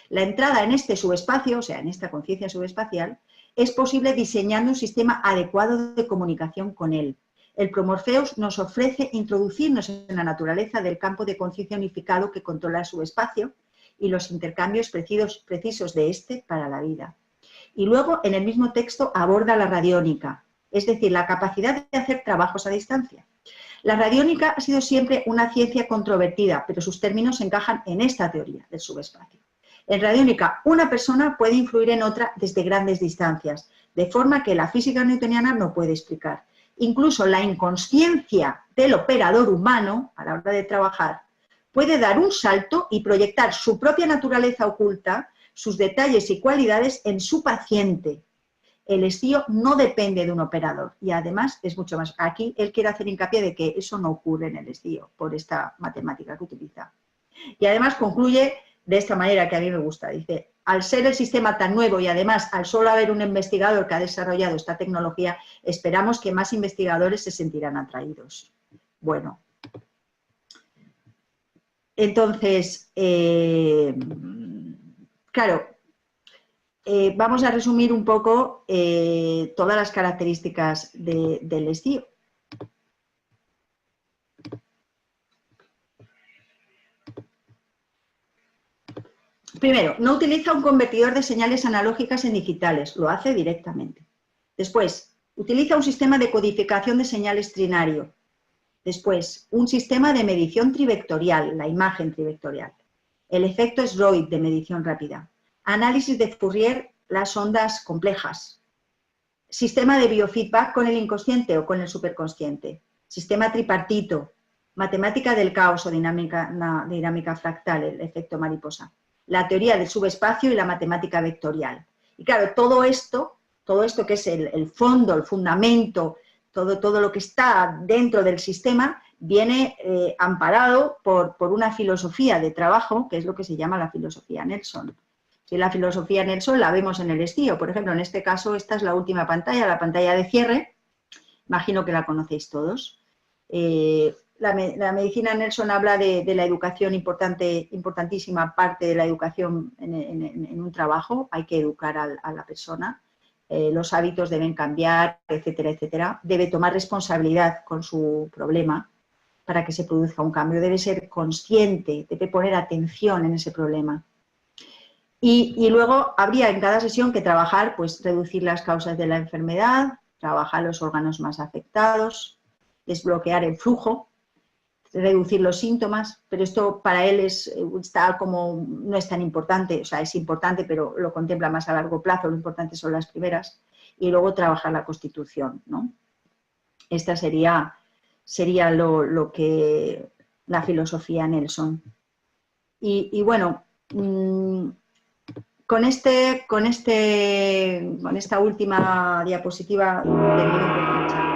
La entrada en este subespacio, o sea, en esta conciencia subespacial, es posible diseñando un sistema adecuado de comunicación con él. El Promorpheus nos ofrece introducirnos en la naturaleza del campo de conciencia unificado que controla el subespacio y los intercambios precisos de este para la vida. Y luego, en el mismo texto, aborda la radiónica, es decir, la capacidad de hacer trabajos a distancia. La radiónica ha sido siempre una ciencia controvertida, pero sus términos encajan en esta teoría del subespacio. En radiónica, una persona puede influir en otra desde grandes distancias, de forma que la física newtoniana no puede explicar. incluso la inconsciencia del operador humano a la hora de trabajar, puede dar un salto y proyectar su propia naturaleza oculta, sus detalles y cualidades en su paciente. El estío no depende de un operador y además es mucho más. Aquí él quiere hacer hincapié de que eso no ocurre en el estío por esta matemática que utiliza. Y además concluye de esta manera que a mí me gusta. Dice, al ser el sistema tan nuevo y además al solo haber un investigador que ha desarrollado esta tecnología, esperamos que más investigadores se sentirán atraídos. Bueno, entonces, claro, vamos a resumir un poco todas las características del estío. Primero, no utiliza un convertidor de señales analógicas en digitales, lo hace directamente. Después, utiliza un sistema de codificación de señales trinario. Después, un sistema de medición trivectorial, la imagen trivectorial. El efecto Schroid de medición rápida. Análisis de Fourier, las ondas complejas. Sistema de biofeedback con el inconsciente o con el superconsciente. Sistema tripartito. Matemática del caos o dinámica fractal, el efecto mariposa. La teoría del subespacio y la matemática vectorial. Y claro, todo esto que es el fondo, el fundamento, todo lo que está dentro del sistema, viene amparado por una filosofía de trabajo, que es lo que se llama la filosofía Nelson. Si la filosofía Nelson la vemos en el estío, por ejemplo, en este caso, esta es la última pantalla, la pantalla de cierre, imagino que la conocéis todos. La medicina Nelson habla de la educación importantísima parte de la educación en un trabajo, hay que educar a la persona, los hábitos deben cambiar, etcétera, etcétera, debe tomar responsabilidad con su problema para que se produzca un cambio, debe ser consciente, debe poner atención en ese problema. Y luego habría en cada sesión que trabajar, pues reducir las causas de la enfermedad, trabajar los órganos más afectados, desbloquear el flujo, reducir los síntomas, pero esto para él no es tan importante, o sea, es importante, pero lo contempla más a largo plazo, lo importante son las primeras, y luego trabajar la constitución, ¿no? Esta sería lo que la filosofía Nelson. Y bueno, con esta última diapositiva termino un poco.